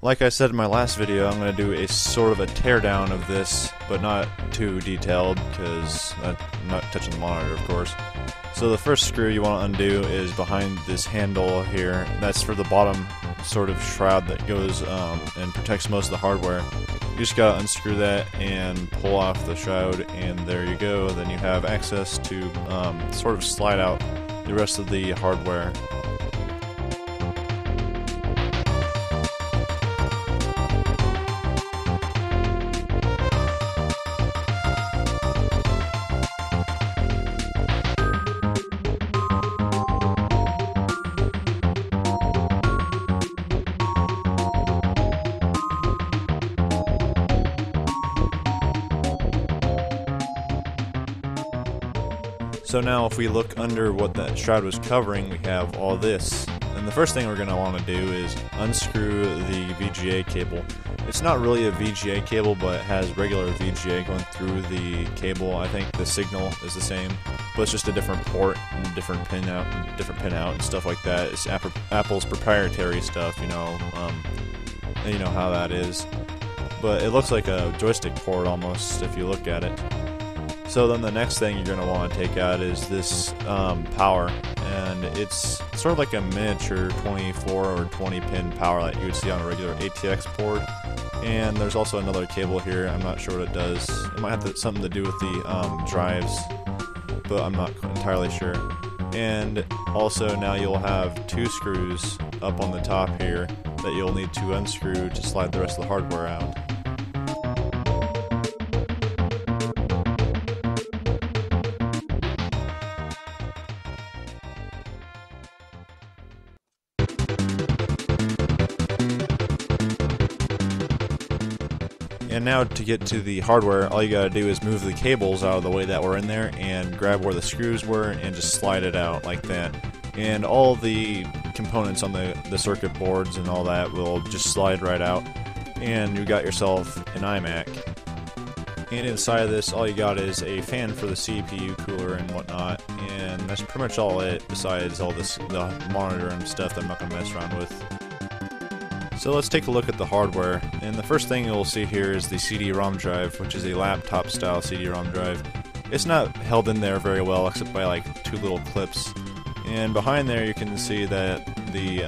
Like I said in my last video, I'm going to do a sort of a teardown of this, but not too detailed, because I'm not touching the monitor, of course. So the first screw you want to undo is behind this handle here. That's for the bottom sort of shroud that goes and protects most of the hardware. You just gotta unscrew that and pull off the shroud, and there you go. Then you have access to sort of slide out the rest of the hardware. So now if we look under what that shroud was covering, we have all this. And the first thing we're going to want to do is unscrew the VGA cable. It's not really a VGA cable, but it has regular VGA going through the cable. I think the signal is the same, but it's just a different port and different pin out and stuff like that. It's Apple's proprietary stuff, you know how that is. But it looks like a joystick port almost if you look at it. So then the next thing you're going to want to take out is this power, and it's sort of like a miniature 24 or 20 pin power that you would see on a regular ATX port. And there's also another cable here. I'm not sure what it does. It might have something to do with the drives, but I'm not entirely sure. And also now you'll have two screws up on the top here that you'll need to unscrew to slide the rest of the hardware out. And now to get to the hardware, all you gotta do is move the cables out of the way that were in there and grab where the screws were and just slide it out like that. And all the components on the circuit boards and all that will just slide right out. And you got yourself an iMac. And inside of this, all you got is a fan for the CPU cooler and whatnot. And that's pretty much all it, besides all this, the monitor and stuff that I'm not gonna mess around with. So let's take a look at the hardware, and the first thing you'll see here is the CD-ROM drive, which is a laptop style CD-ROM drive. It's not held in there very well except by like two little clips, and behind there you can see that the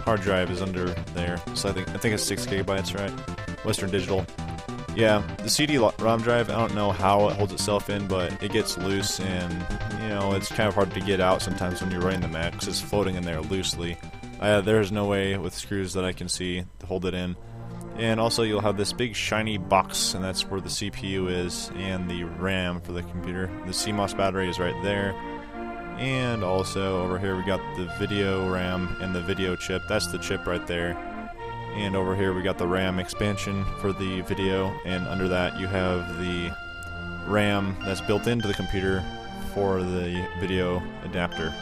hard drive is under there. So I think it's 6 gigabytes, right? Western Digital. Yeah, the CD-ROM drive, I don't know how it holds itself in, but it gets loose, and you know, it's kind of hard to get out sometimes when you're running the Mac because it's floating in there loosely. There's no way with screws that I can see to hold it in. And also you'll have this big shiny box, and that's where the CPU is and the RAM for the computer. The CMOS battery is right there. And also over here we got the video RAM and the video chip. That's the chip right there. And over here we got the RAM expansion for the video, and under that you have the RAM that's built into the computer for the video adapter.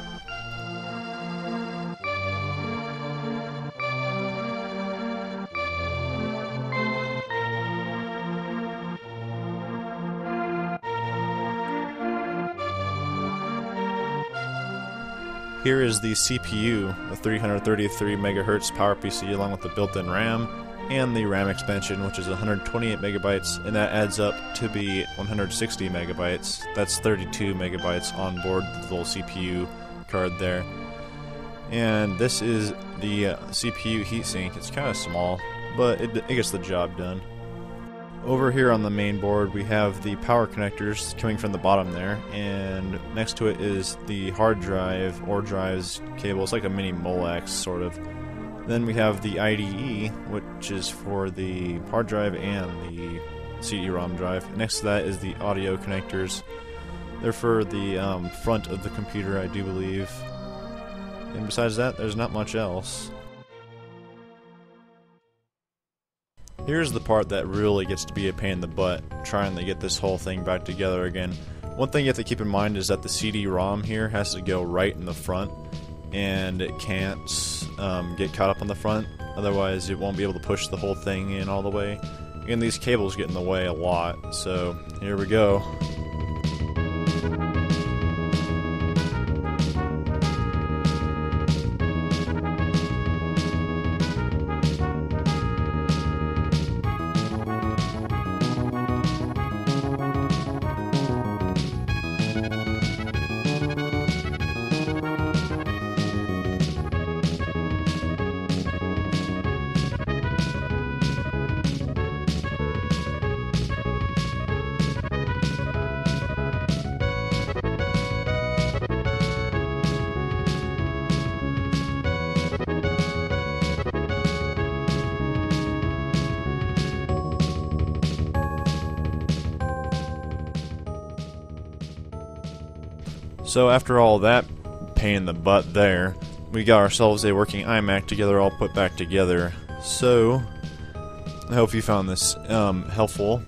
Here is the CPU, a 333 MHz PowerPC along with the built-in RAM, and the RAM expansion, which is 128 megabytes, and that adds up to be 160 megabytes. That's 32 megabytes on board the little CPU card there. And this is the CPU heatsink. It's kind of small, but it gets the job done. Over here on the main board we have the power connectors coming from the bottom there, and next to it is the hard drive or drives cable. It's like a mini Molex sort of. Then we have the IDE, which is for the hard drive and the CD-ROM drive. Next to that is the audio connectors. They're for the front of the computer, I do believe. And besides that, there's not much else. Here's the part that really gets to be a pain in the butt, trying to get this whole thing back together again. One thing you have to keep in mind is that the CD-ROM here has to go right in the front, and it can't get caught up on the front, otherwise it won't be able to push the whole thing in all the way. And these cables get in the way a lot, so here we go. So after all that pain in the butt there, we got ourselves a working iMac together, all put back together. So I hope you found this helpful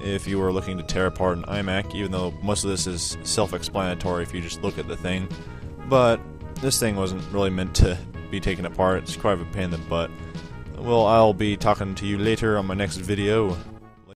if you were looking to tear apart an iMac, even though most of this is self-explanatory if you just look at the thing. But this thing wasn't really meant to be taken apart. It's quite a pain in the butt. Well, I'll be talking to you later on my next video.